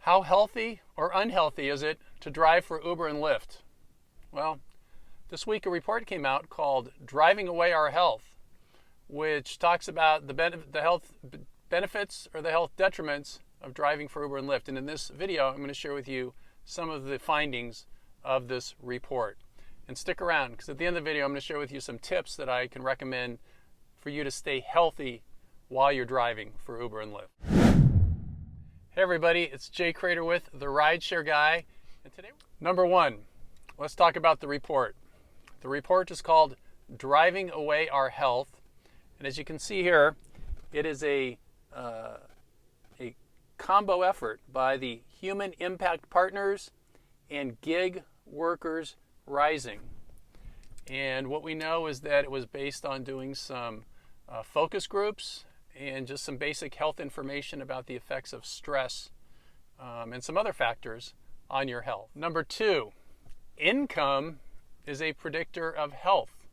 How healthy or unhealthy is it to drive for Uber and Lyft? Well, this week a report came out called Driving Away Our Health, which talks about the health benefits or the health detriments of driving for Uber and Lyft. And in this video, I'm going to share with you some of the findings of this report. And stick around, because at the end of the video, I'm going to share with you some tips that I can recommend for you to stay healthy while you're driving for Uber and Lyft. Hey everybody, it's Jay Crater with the Rideshare Guy. And today, number one, let's talk about the report. The report is called Driving Away Our Health. And as you can see here, it is a combo effort by the Human Impact Partners and Gig Workers Rising. And what we know is that it was based on doing some focus groups and just some basic health information about the effects of stress and some other factors on your health. Number two, income is a predictor of health.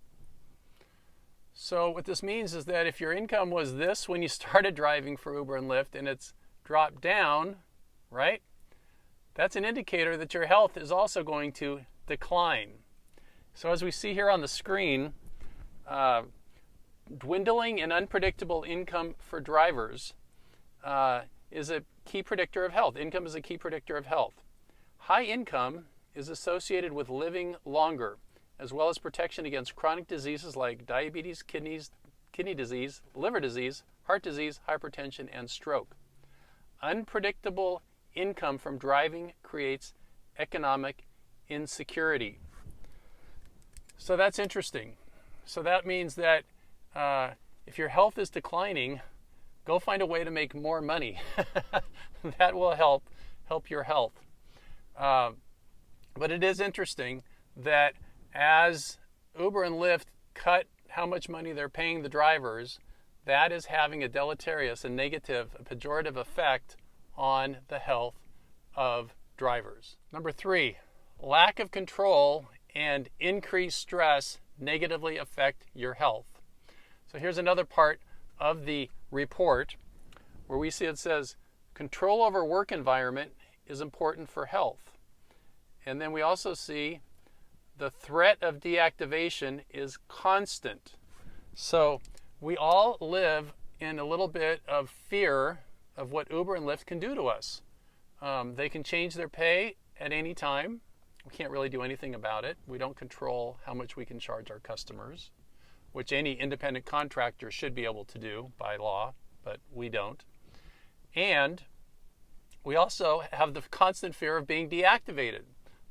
So what this means is that if your income was this when you started driving for Uber and Lyft and it's dropped down, right? That's an indicator that your health is also going to decline. So as we see here on the screen, dwindling and unpredictable income for drivers is a key predictor of health. Income is a key predictor of health. High income is associated with living longer, as well as protection against chronic diseases like diabetes, kidney disease, liver disease, heart disease, hypertension, and stroke. Unpredictable income from driving creates economic insecurity. So that's interesting. So that means that if your health is declining, go find a way to make more money. That will help your health. But it is interesting that as Uber and Lyft cut how much money they're paying the drivers, that is having a deleterious, a negative, a pejorative effect on the health of drivers. Number three, lack of control and increased stress negatively affect your health. So here's another part of the report where we see it says control over work environment is important for health. And then we also see the threat of deactivation is constant. So we all live in a little bit of fear of what Uber and Lyft can do to us. They can change their pay at any time. We can't really do anything about it. We don't control how much we can charge our customers, which any independent contractor should be able to do by law, but we don't. And we also have the constant fear of being deactivated.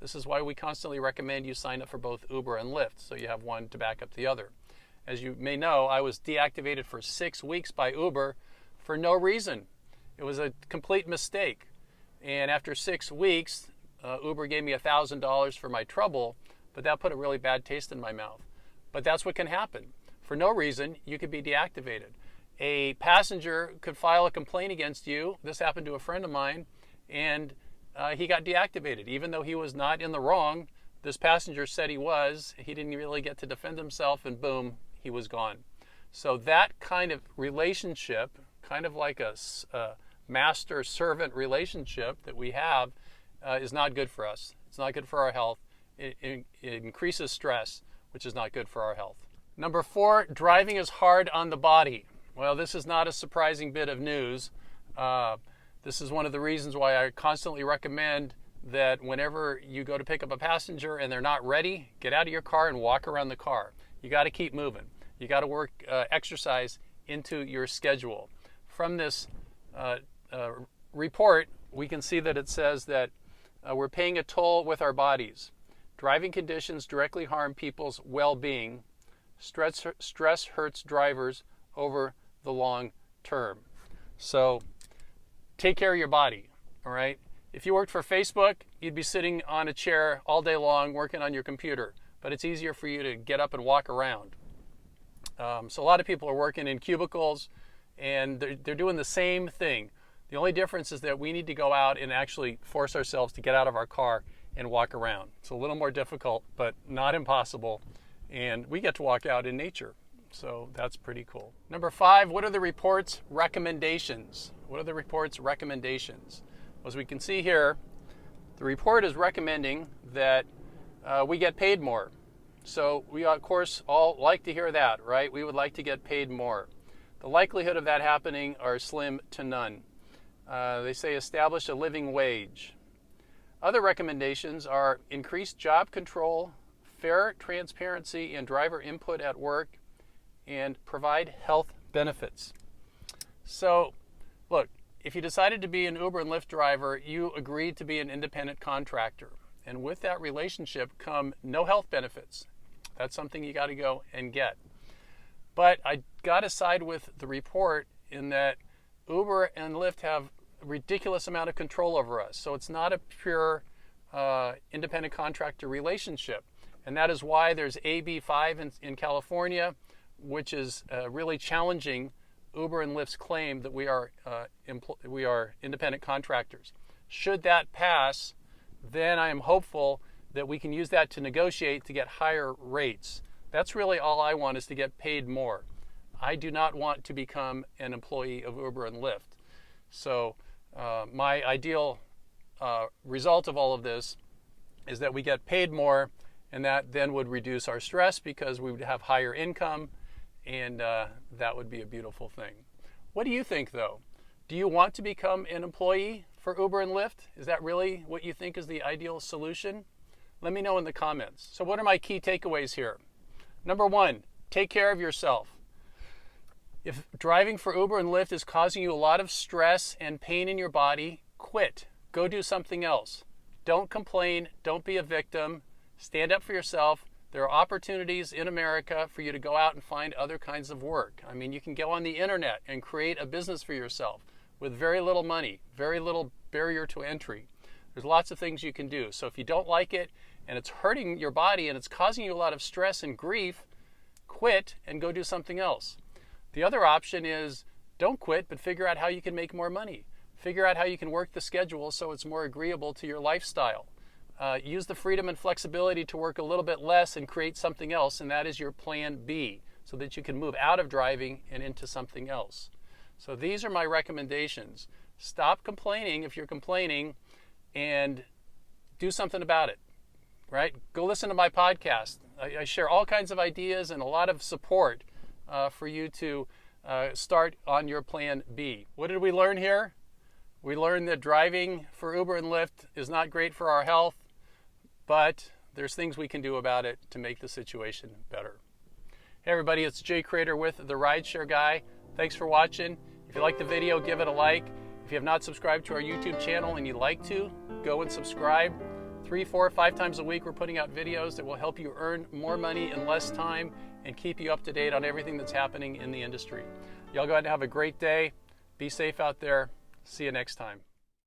This is why we constantly recommend you sign up for both Uber and Lyft, so you have one to back up the other. As you may know, I was deactivated for 6 weeks by Uber for no reason. It was a complete mistake. And after 6 weeks, Uber gave me $1,000 for my trouble, but that put a really bad taste in my mouth. But that's what can happen. For no reason, you could be deactivated. A passenger could file a complaint against you. This happened to a friend of mine, and he got deactivated. Even though he was not in the wrong, this passenger said he was. He didn't really get to defend himself, and boom, he was gone. So that kind of relationship, kind of like a master-servant relationship that we have, is not good for us. It's not good for our health. It increases stress, which is not good for our health. Number four, driving is hard on the body. Well, this is not a surprising bit of news. This is one of the reasons why I constantly recommend that whenever you go to pick up a passenger and they're not ready, get out of your car and walk around the car. You got to keep moving. You got to work exercise into your schedule. From this report, we can see that it says that we're paying a toll with our bodies. Driving conditions directly harm people's well-being. Stress hurts drivers over the long term. So take care of your body, all right? If you worked for Facebook, you'd be sitting on a chair all day long working on your computer, but it's easier for you to get up and walk around. So a lot of people are working in cubicles, and they're doing the same thing. The only difference is that we need to go out and actually force ourselves to get out of our car and walk around. It's a little more difficult, but not impossible. And we get to walk out in nature. So that's pretty cool. Number 5, what are the report's recommendations? What are the report's recommendations? As we can see here, the report is recommending that we get paid more. So we, of course, all like to hear that, right? We would like to get paid more. The likelihood of that happening are slim to none. They say establish a living wage. Other recommendations are increased job control, fair transparency and driver input at work, and provide health benefits. So, look, if you decided to be an Uber and Lyft driver, you agreed to be an independent contractor. And with that relationship come no health benefits. That's something you got to go and get. But I got to side with the report in that Uber and Lyft have a ridiculous amount of control over us. So it's not a pure independent contractor relationship. And that is why there's AB5 in California, which is really challenging Uber and Lyft's claim that we are independent contractors. Should that pass, then I am hopeful that we can use that to negotiate to get higher rates. That's really all I want, is to get paid more. I do not want to become an employee of Uber and Lyft. So my ideal result of all of this is that we get paid more, and that then would reduce our stress because we would have higher income, and that would be a beautiful thing. What do you think, though? Do you want to become an employee for Uber and Lyft? Is that really what you think is the ideal solution? Let me know in the comments. So what are my key takeaways here? Number one, take care of yourself. If driving for Uber and Lyft is causing you a lot of stress and pain in your body, quit. Go do something else. Don't complain. Don't be a victim. Stand up for yourself. There are opportunities in America for you to go out and find other kinds of work. I mean, you can go on the internet and create a business for yourself with very little money, very little barrier to entry. There's lots of things you can do. So if you don't like it and it's hurting your body and it's causing you a lot of stress and grief, quit and go do something else. The other option is don't quit, but figure out how you can make more money. Figure out how you can work the schedule so it's more agreeable to your lifestyle. Use the freedom and flexibility to work a little bit less and create something else, and that is your plan B, so that you can move out of driving and into something else. So these are my recommendations. Stop complaining if you're complaining and do something about it, right? Go listen to my podcast. I share all kinds of ideas and a lot of support for you to start on your plan B. What did we learn here? We learned that driving for Uber and Lyft is not great for our health, but there's things we can do about it to make the situation better. Hey everybody, it's Jay Crater with the Rideshare Guy. Thanks for watching. If you like the video, give it a like. If you have not subscribed to our YouTube channel and you'd like to, go and subscribe. 3, 4, 5 times a week we're putting out videos that will help you earn more money in less time and keep you up to date on everything that's happening in the industry. Y'all go ahead and have a great day. Be safe out there. See you next time.